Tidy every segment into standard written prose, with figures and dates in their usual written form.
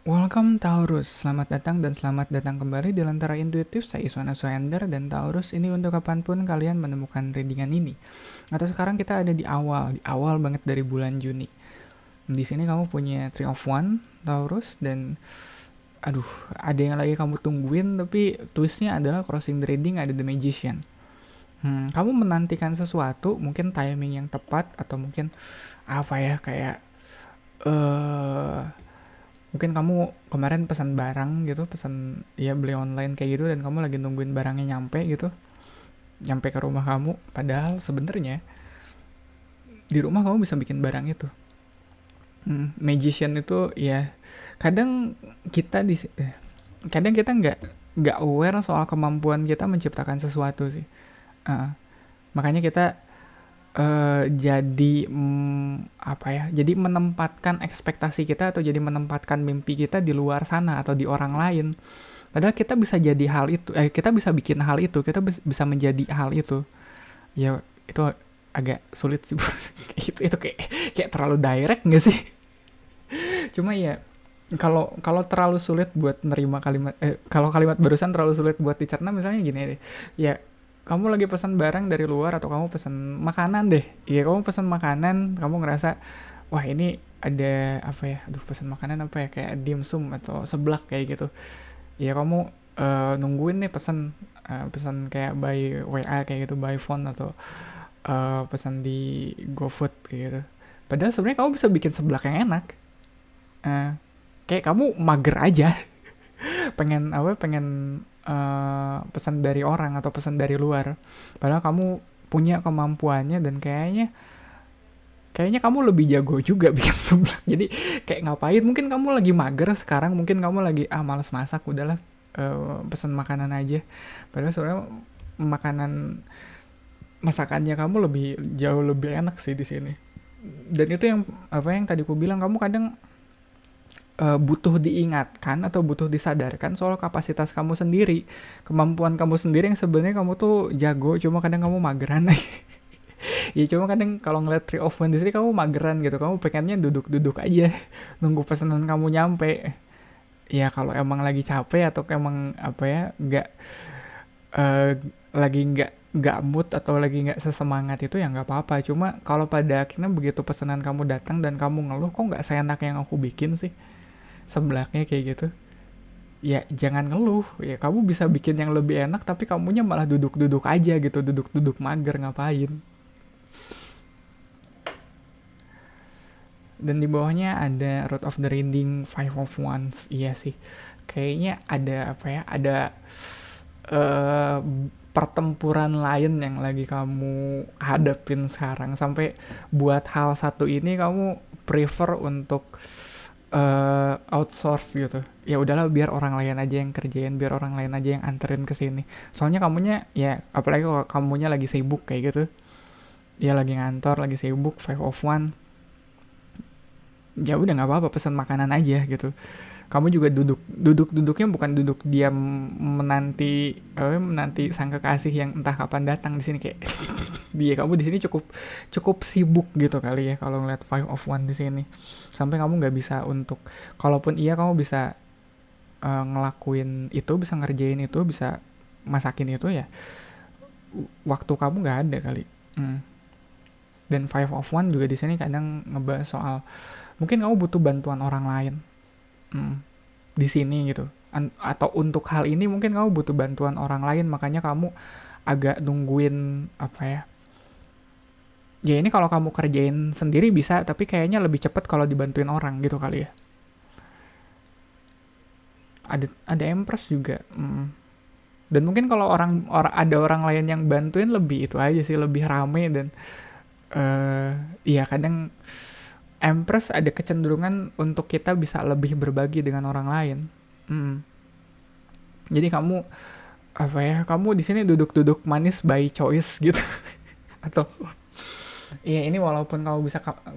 Welcome Taurus, selamat datang dan selamat datang kembali di Lentera Intuitif. Saya Iswana Soender dan Taurus ini untuk kapanpun kalian menemukan readingan ini. Atau sekarang kita ada di awal banget dari bulan Juni. Di sini kamu punya Three of One, Taurus, dan aduh, ada yang lagi kamu tungguin tapi twistnya adalah crossing the reading ada The Magician. Kamu menantikan sesuatu, mungkin timing yang tepat atau mungkin apa ya kayak eh mungkin kamu kemarin pesan barang gitu, pesan ya beli online kayak gitu dan kamu lagi nungguin barangnya nyampe gitu, nyampe ke rumah kamu. Padahal sebenarnya di rumah kamu bisa bikin barang itu. Magician itu ya kadang kita di kadang kita nggak aware soal kemampuan kita menciptakan sesuatu sih. Uh, Makanya kita jadi apa ya? Jadi menempatkan ekspektasi kita atau jadi menempatkan mimpi kita di luar sana atau di orang lain. Padahal kita bisa jadi hal itu, kita bisa bikin hal itu, kita bisa menjadi hal itu. Ya itu agak sulit sih. Itu kayak terlalu direct nggak sih? Cuma ya kalau kalau terlalu sulit buat nerima kalimat, kalau kalimat barusan terlalu sulit buat dicerna, misalnya gini deh, ya kamu lagi pesan barang dari luar atau kamu pesan makanan deh, ya kamu pesan makanan, kamu ngerasa wah ini ada apa ya, aduh pesan makanan apa ya, kayak dimsum atau seblak kayak gitu, ya kamu nungguin nih pesan kayak by WA kayak gitu, by phone atau pesan di GoFood kayak gitu. Padahal sebenarnya kamu bisa bikin seblak yang enak. Eh, Kayak kamu mager aja, pengen pesan dari orang atau pesan dari luar. Padahal kamu punya kemampuannya dan kayaknya kamu lebih jago juga bikin seblak. Jadi kayak ngapain? Mungkin kamu lagi mager sekarang, mungkin kamu lagi malas masak, udahlah pesan makanan aja. Padahal sebenarnya makanan masakannya kamu jauh lebih enak sih di sini. Dan itu yang apa yang tadi aku bilang, kamu kadang butuh diingatkan atau butuh disadarkan soal kapasitas kamu sendiri, kemampuan kamu sendiri yang sebenarnya kamu tuh jago, cuma kadang kamu mageran. Ya cuma kadang kalau ngeliat Tree of One di sini kamu mageran gitu, kamu pengennya duduk-duduk aja nunggu pesanan kamu nyampe. Ya kalau emang lagi capek atau emang apa ya eh, lagi nggak mood atau lagi nggak sesemangat itu, ya nggak apa-apa. Cuma kalau pada akhirnya begitu pesanan kamu datang dan kamu ngeluh kok nggak seenak yang aku bikin sih, sebelaknya kayak gitu, ya jangan ngeluh. Ya kamu bisa bikin yang lebih enak tapi kamunya malah duduk-duduk aja gitu, duduk-duduk mager, ngapain. Dan di bawahnya ada Road of the Reading, Five of Wands. Iya sih, kayaknya ada apa ya, ada eh, pertempuran lain yang lagi kamu hadapin sekarang, sampai buat hal satu ini kamu prefer untuk outsource gitu. Ya udahlah, biar orang lain aja yang kerjain, biar orang lain aja yang anterin ke sini. Soalnya kamunya ya, apalagi kalau kamunya lagi sibuk kayak gitu, ya lagi ngantor, lagi sibuk, Five of One, ya udah nggak apa-apa, pesan makanan aja gitu. Kamu juga duduknya bukan duduk diam menanti sang kekasih yang entah kapan datang di sini, kayak dia kamu di sini cukup cukup sibuk gitu kali ya kalau ngeliat Five of One di sini, sampai kamu nggak bisa untuk, kalaupun iya kamu bisa ngelakuin itu, bisa ngerjain itu, bisa masakin itu, ya waktu kamu nggak ada kali. Hmm. Dan Five of One juga di sini kadang ngebahas soal mungkin kamu butuh bantuan orang lain. Hmm. Di sini gitu. Atau untuk hal ini mungkin kamu butuh bantuan orang lain, makanya kamu agak nungguin apa ya. Ya ini kalau kamu kerjain sendiri bisa, tapi kayaknya lebih cepat kalau dibantuin orang gitu kali ya. Ada Empress juga. Dan mungkin kalau ada orang lain yang bantuin, lebih itu aja sih, lebih rame. Dan iya kadang Empress ada kecenderungan untuk kita bisa lebih berbagi dengan orang lain. Jadi kamu apa ya, kamu di sini duduk-duduk manis by choice gitu. Atau iya, ini walaupun kamu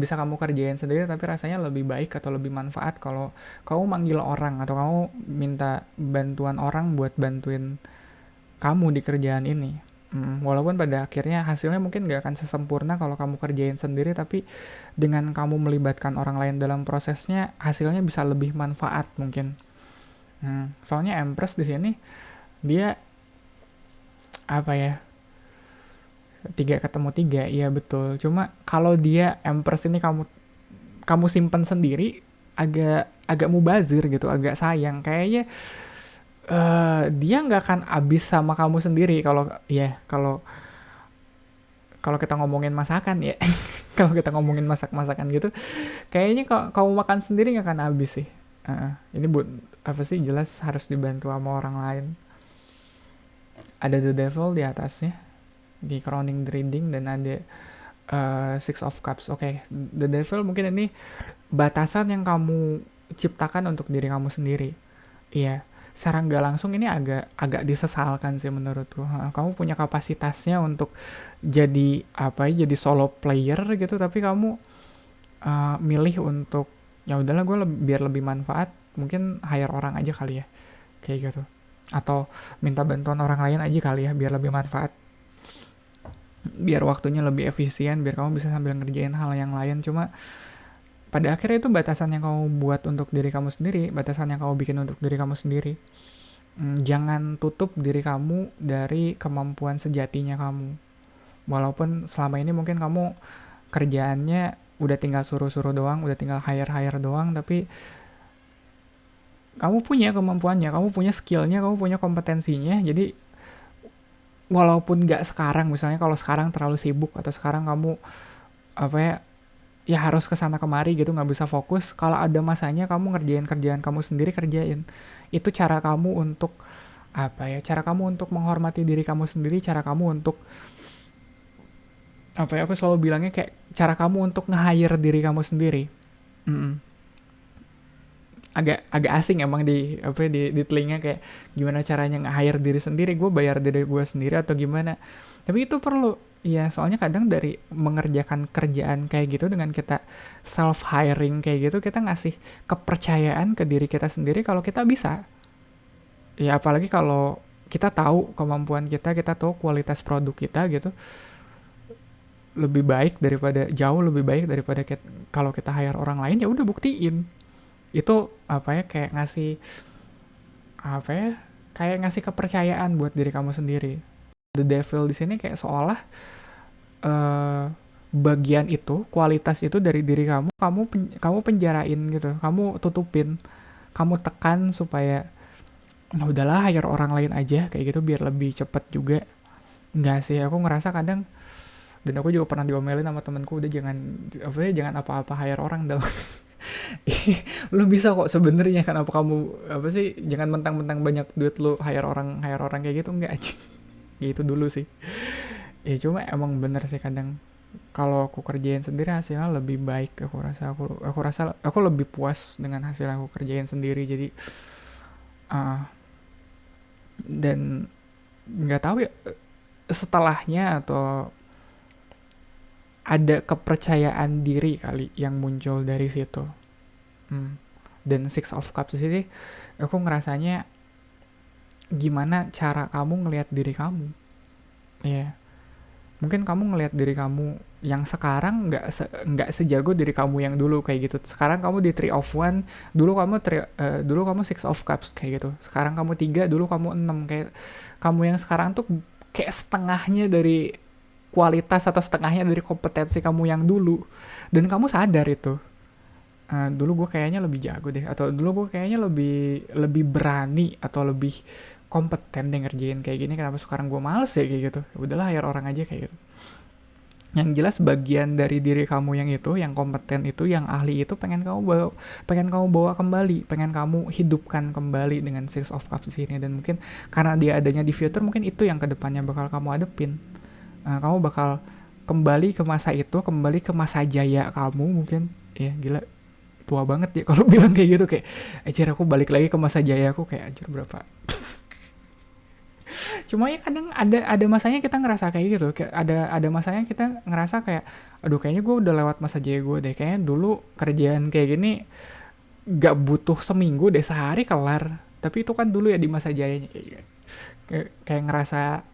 bisa kamu kerjain sendiri, tapi rasanya lebih baik atau lebih manfaat kalau kamu manggil orang atau kamu minta bantuan orang buat bantuin kamu di kerjaan ini. Walaupun pada akhirnya hasilnya mungkin nggak akan sesempurna kalau kamu kerjain sendiri, tapi dengan kamu melibatkan orang lain dalam prosesnya, hasilnya bisa lebih manfaat mungkin. Soalnya Empress di sini dia apa ya, tiga ketemu tiga, iya betul. Cuma kalau dia Empress ini kamu simpen sendiri, agak agak mubazir gitu, agak sayang. Kayaknya dia nggak akan habis sama kamu sendiri kalau ya kalau kita ngomongin masakan ya. Kalau kita ngomongin masakan gitu, kayaknya kalau kamu makan sendiri nggak akan habis sih. Ini buat apa sih, jelas harus dibantu sama orang lain. Ada The Devil di atasnya, di Crowning the Reading, dan ada Six of Cups. Oke, The Devil mungkin ini batasan yang kamu ciptakan untuk diri kamu sendiri. Iya, secara nggak langsung ini agak disesalkan sih menurutku. Kamu punya kapasitasnya untuk jadi apa ya, jadi solo player gitu, tapi kamu milih untuk ya udahlah, gue biar lebih manfaat, mungkin hire orang aja kali ya, kayak gitu, atau minta bantuan orang lain aja kali ya, biar lebih manfaat, biar waktunya lebih efisien, biar kamu bisa sambil ngerjain hal yang lain. Cuma pada akhirnya itu batasan yang kamu buat untuk diri kamu sendiri, batasan yang kamu bikin untuk diri kamu sendiri. Jangan tutup diri kamu dari kemampuan sejatinya kamu. Walaupun selama ini mungkin kamu kerjaannya udah tinggal suruh-suruh doang, udah tinggal hire-hire doang, tapi kamu punya kemampuannya, kamu punya skillnya, kamu punya kompetensinya. Jadi walaupun nggak sekarang, misalnya kalau sekarang terlalu sibuk, atau sekarang kamu apa ya harus kesana kemari gitu, nggak bisa fokus, kalau ada masanya kamu ngerjain kerjaan kamu sendiri, kerjain. Itu cara kamu untuk apa ya, cara kamu untuk menghormati diri kamu sendiri, cara kamu untuk apa ya, aku selalu bilangnya kayak cara kamu untuk nge-hire diri kamu sendiri. Mm-mm. Agak asing emang di apa ya, di telinga, kayak gimana caranya nge-hire diri sendiri, gue bayar diri gue sendiri atau gimana. Tapi itu perlu ya, soalnya kadang dari mengerjakan kerjaan kayak gitu, dengan kita self hiring kayak gitu, kita ngasih kepercayaan ke diri kita sendiri kalau kita bisa. Ya apalagi kalau kita tahu kemampuan kita tahu kualitas produk kita gitu, lebih baik daripada, jauh lebih baik daripada kalau kita hire orang lain. Ya udah, buktiin. Itu apa ya, kayak ngasih apa ya, kayak ngasih kepercayaan buat diri kamu sendiri. The Devil di sini kayak seolah eh, bagian itu, kualitas itu dari diri kamu penjarain gitu, kamu tutupin, kamu tekan supaya nah udahlah, hire orang lain aja kayak gitu biar lebih cepet juga. Enggak sih, aku ngerasa kadang, dan aku juga pernah diomelin sama temenku, udah jangan apa ya, jangan apa-apa hire orang dong. Lu bisa kok sebenarnya, kenapa kamu apa sih, jangan mentang-mentang banyak duit lu hire orang kayak gitu, enggak aja. Gitu dulu sih. Ya cuma emang bener sih, kadang kalau aku kerjain sendiri hasilnya lebih baik. Aku lebih puas dengan hasil yang aku kerjain sendiri. Jadi dan nggak tahu ya, setelahnya atau ada kepercayaan diri kali yang muncul dari situ. Dan Six of Cups ini aku ngerasanya gimana cara kamu ngelihat diri kamu. Ya, mungkin kamu ngelihat diri kamu yang sekarang nggak sejago diri kamu yang dulu kayak gitu. Sekarang kamu di Three of One, dulu kamu Six of Cups kayak gitu. Sekarang kamu 3, dulu kamu 6. Kayak kamu yang sekarang tuh kayak setengahnya dari kualitas atau setengahnya dari kompetensi kamu yang dulu, dan kamu sadar itu. Dulu gue kayaknya lebih jago deh, atau dulu gue kayaknya lebih lebih berani atau lebih kompeten deh ngerjain kayak gini, kenapa sekarang gue males ya kayak gitu. Ya udahlah, hire orang aja kayak gitu. Yang jelas bagian dari diri kamu yang itu, yang kompeten itu, yang ahli itu, pengen kamu bawa kembali, pengen kamu hidupkan kembali dengan Six of Cups di sini. Dan mungkin karena dia adanya di future, mungkin itu yang kedepannya bakal kamu adepin. Kamu bakal kembali ke masa itu, kembali ke masa jaya kamu mungkin. Ya gila, tua banget ya kalau bilang kayak gitu, kayak anjir aku balik lagi ke masa jaya aku, kayak anjir berapa. Cuma ya kadang ada masanya kita ngerasa kayak gitu, kayak ada masanya kita ngerasa kayak aduh, kayaknya gue udah lewat masa jaya gue deh, kayaknya dulu kerjaan kayak gini gak butuh seminggu deh, sehari kelar. Tapi itu kan dulu ya di masa jayanya, kayak ngerasa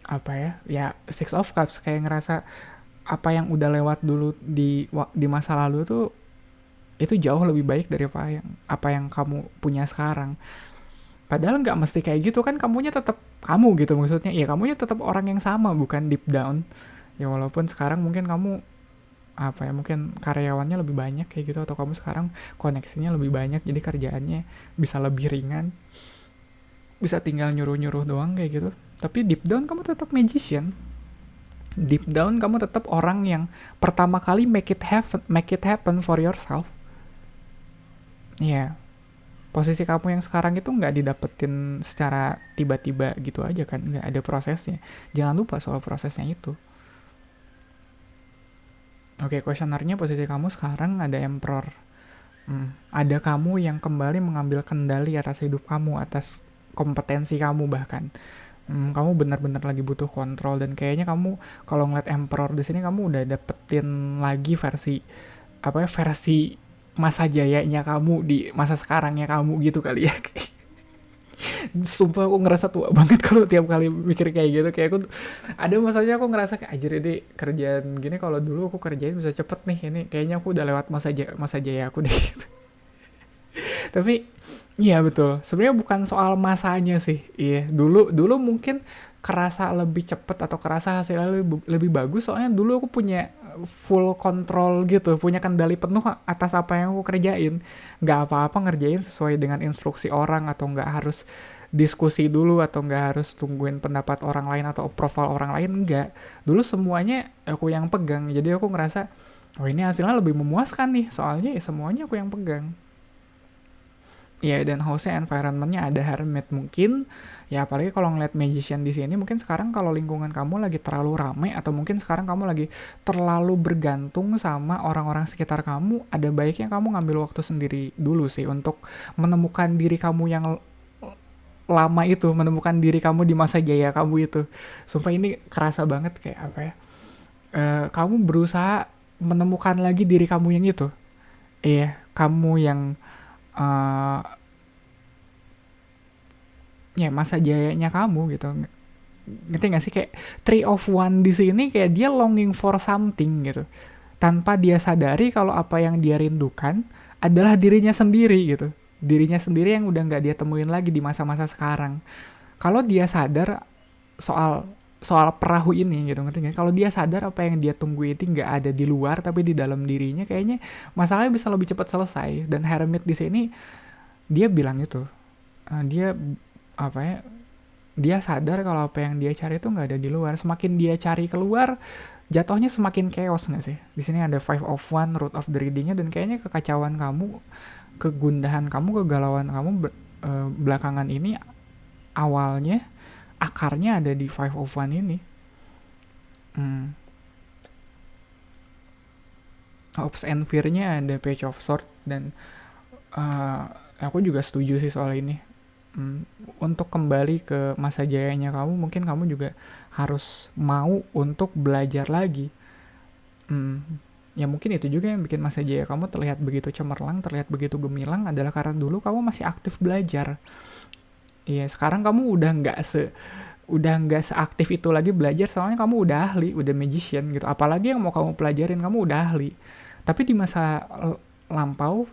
apa ya, ya Six of Cups, kayak ngerasa apa yang udah lewat dulu di masa lalu tuh itu jauh lebih baik dari apa yang kamu punya sekarang. Padahal nggak mesti kayak gitu kan, kamunya tetap kamu gitu, maksudnya ya kamunya tetap orang yang sama, bukan deep down. Ya walaupun sekarang mungkin kamu apa ya, mungkin karyawannya lebih banyak kayak gitu, atau kamu sekarang koneksinya lebih banyak jadi kerjaannya bisa lebih ringan, bisa tinggal nyuruh-nyuruh doang kayak gitu. Tapi deep down kamu tetap magician. Deep down kamu tetap orang yang pertama kali make it happen for yourself. Iya, yeah. Posisi kamu yang sekarang itu nggak didapetin secara tiba-tiba gitu aja kan, nggak ada prosesnya. Jangan lupa soal prosesnya itu. Oke, kuesionernya posisi kamu sekarang ada Emperor. Ada kamu yang kembali mengambil kendali atas hidup kamu, atas kompetensi kamu bahkan. Kamu benar-benar lagi butuh kontrol, dan kayaknya kamu kalau ngeliat Emperor di sini kamu udah dapetin lagi versi masa jayanya kamu di masa sekarangnya kamu gitu kali ya. Sumpah aku ngerasa tua banget kalau tiap kali mikir kayak gitu. Kayak aku ada masanya aku ngerasa kayak anjir, ini kerjaan gini kalau dulu aku kerjain bisa cepet nih, ini kayaknya aku udah lewat masa jaya aku deh gitu. Tapi iya betul, sebenarnya bukan soal masanya sih. Iya, dulu mungkin kerasa lebih cepet atau kerasa hasilnya lebih bagus, soalnya dulu aku punya full control gitu, punya kendali penuh atas apa yang aku kerjain. Nggak apa-apa ngerjain sesuai dengan instruksi orang, atau nggak harus diskusi dulu, atau nggak harus tungguin pendapat orang lain atau approval orang lain. Nggak, dulu semuanya aku yang pegang, jadi aku ngerasa oh ini hasilnya lebih memuaskan nih, soalnya ya semuanya aku yang pegang. Ya, dan hostnya environment-nya ada hermit mungkin. Ya apalagi kalau ngeliat magician di sini, mungkin sekarang kalau lingkungan kamu lagi terlalu ramai, atau mungkin sekarang kamu lagi terlalu bergantung sama orang-orang sekitar kamu, ada baiknya kamu ngambil waktu sendiri dulu sih untuk menemukan diri kamu yang lama itu, menemukan diri kamu di masa jaya kamu itu. Sumpah ini kerasa banget kayak apa ya, kamu berusaha menemukan lagi diri kamu yang itu. Iya, kamu yang uh, ya masa jayanya kamu gitu. Ngerti gak sih, kayak Three of One di sini kayak dia longing for something gitu, tanpa dia sadari kalau apa yang dia rindukan adalah dirinya sendiri gitu, dirinya sendiri yang udah nggak dia temuin lagi di masa-masa sekarang. Kalau dia sadar soal soal perahu ini gitu, ngerti gak? Kalau dia sadar apa yang dia tunggu itu nggak ada di luar tapi di dalam dirinya, kayaknya masalahnya bisa lebih cepat selesai. Dan Hermit di sini dia bilang itu, dia apa ya, dia sadar kalau apa yang dia cari itu nggak ada di luar. Semakin dia cari keluar, jatuhnya semakin chaos nggak sih? Di sini ada Five of One, Root of the Reading-nya, dan kayaknya kekacauan kamu, kegundahan kamu, kegalauan kamu belakangan ini awalnya akarnya ada di Five of One ini. Hopes and Fear-nya ada Page of Swords, dan aku juga setuju sih soal ini. Untuk kembali ke masa jayanya kamu, mungkin kamu juga harus mau untuk belajar lagi. Ya mungkin itu juga yang bikin masa jaya kamu terlihat begitu cemerlang, terlihat begitu gemilang, adalah karena dulu kamu masih aktif belajar. Iya, sekarang kamu udah nggak seaktif itu lagi belajar, soalnya kamu udah ahli, udah magician gitu. Apalagi yang mau kamu pelajarin, kamu udah ahli. Tapi di masa lampau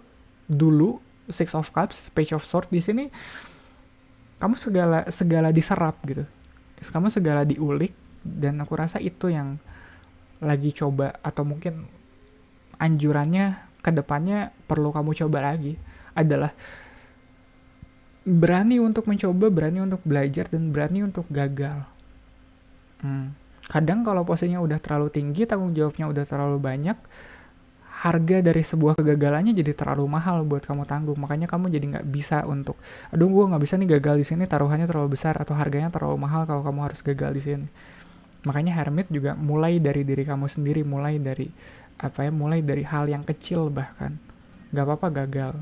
dulu, Six of Cups, Page of Swords di sini, kamu segala diserap gitu, kamu segala diulik, dan aku rasa itu yang lagi coba, atau mungkin anjurannya ke depannya perlu kamu coba lagi, adalah berani untuk mencoba, berani untuk belajar, dan berani untuk gagal. Kadang kalau posisinya udah terlalu tinggi, tanggung jawabnya udah terlalu banyak, harga dari sebuah kegagalannya jadi terlalu mahal buat kamu tanggung. Makanya kamu jadi nggak bisa untuk, aduh gue nggak bisa nih gagal di sini, taruhannya terlalu besar atau harganya terlalu mahal kalau kamu harus gagal di sini. Makanya Hermit juga mulai dari diri kamu sendiri, mulai dari hal yang kecil bahkan. Nggak apa-apa gagal.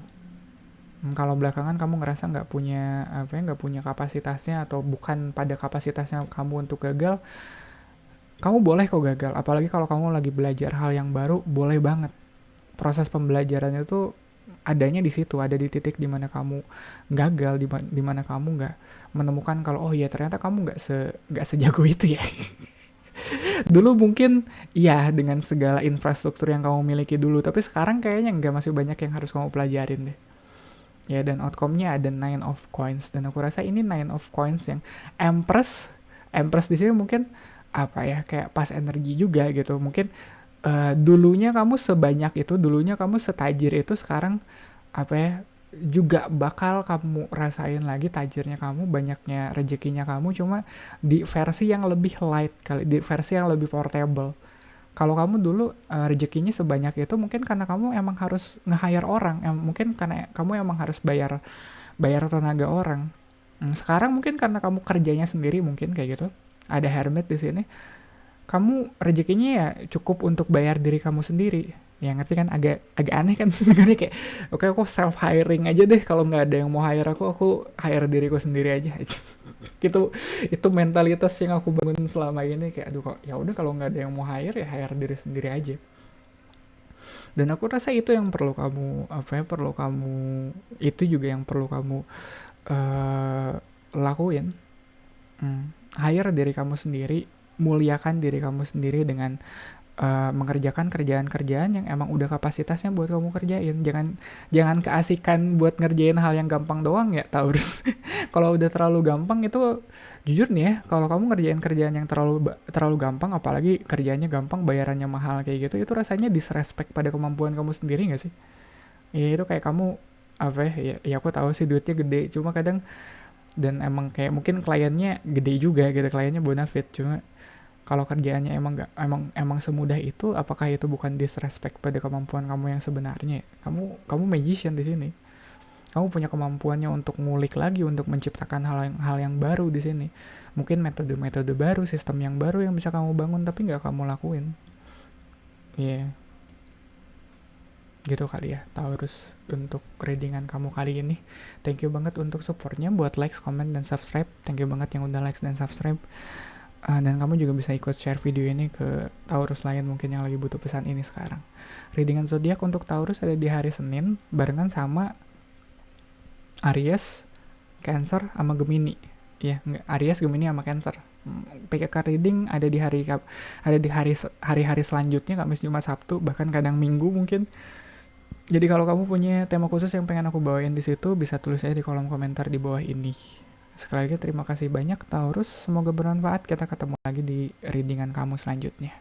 Kalau belakangan kamu ngerasa nggak punya kapasitasnya, atau bukan pada kapasitasnya kamu untuk gagal, kamu boleh kok gagal. Apalagi kalau kamu lagi belajar hal yang baru, boleh banget. Proses pembelajaran itu adanya di situ, ada di titik dimana kamu gagal, dimana kamu nggak menemukan kalau oh iya ternyata kamu nggak sejago itu ya. Dulu mungkin iya dengan segala infrastruktur yang kamu miliki dulu, tapi sekarang kayaknya nggak, masih banyak yang harus kamu pelajarin deh. Ya, dan outcome-nya ada nine of coins, dan aku rasa ini nine of coins yang Empress. Empress di sini mungkin apa ya, kayak pas energi juga gitu. Mungkin dulunya kamu sebanyak itu, dulunya kamu setajir itu, sekarang apa ya, juga bakal kamu rasain lagi tajirnya kamu, banyaknya rezekinya kamu, cuma di versi yang lebih light kali, di versi yang lebih portable. Kalau kamu dulu rezekinya sebanyak itu mungkin karena kamu emang harus nge-hire orang, mungkin karena kamu emang harus bayar bayar tenaga orang. Sekarang mungkin karena kamu kerjanya sendiri, mungkin kayak gitu. Ada hermit di sini. Kamu rezekinya ya cukup untuk bayar diri kamu sendiri. Ya ngerti kan, agak agak aneh kan sebenarnya, kayak oke aku self hiring aja deh, kalau nggak ada yang mau hire aku hire diriku sendiri aja. Gitu, itu mentalitas yang aku bangun selama ini, kayak aduh kok ya udah, kalau nggak ada yang mau hire ya hire diri sendiri aja. Dan aku rasa itu yang perlu kamu apa ya, perlu kamu, itu juga yang perlu kamu eh lakuin. Hire diri kamu sendiri, muliakan diri kamu sendiri dengan mengerjakan kerjaan-kerjaan yang emang udah kapasitasnya buat kamu kerjain. Jangan jangan keasikan buat ngerjain hal yang gampang doang ya, Taurus. Kalau udah terlalu gampang itu, jujur nih ya, kalau kamu ngerjain kerjaan yang terlalu gampang, apalagi kerjaannya gampang bayarannya mahal kayak gitu, itu rasanya disrespect pada kemampuan kamu sendiri nggak sih? Ya itu kayak kamu apa ya aku tahu sih duitnya gede, cuma kadang, dan emang kayak mungkin kliennya gede juga gitu, kliennya bonafit, cuma kalau kerjaannya emang nggak, emang semudah itu, apakah itu bukan disrespect pada kemampuan kamu yang sebenarnya? Kamu magician di sini. Kamu punya kemampuannya untuk ngulik lagi, untuk menciptakan hal yang baru di sini. Mungkin metode-metode baru, sistem yang baru yang bisa kamu bangun, tapi nggak kamu lakuin. Iya, gitu kali ya Taurus untuk readingan kamu kali ini. Thank you banget untuk supportnya, buat likes, comment, dan subscribe. Thank you banget yang udah likes dan subscribe. Dan kamu juga bisa ikut share video ini ke Taurus lain mungkin yang lagi butuh pesan ini sekarang. Readingan zodiak untuk Taurus ada di hari Senin barengan sama Aries, Cancer, sama Gemini. Ya, Aries, Gemini, sama Cancer. PKK reading ada di hari-hari selanjutnya, Kamis, Jumat, Sabtu, bahkan kadang Minggu mungkin. Jadi kalau kamu punya tema khusus yang pengen aku bawain di situ, bisa tulis aja di kolom komentar di bawah ini. Sekali lagi terima kasih banyak Taurus, semoga bermanfaat. Kita ketemu lagi di readingan kamu selanjutnya.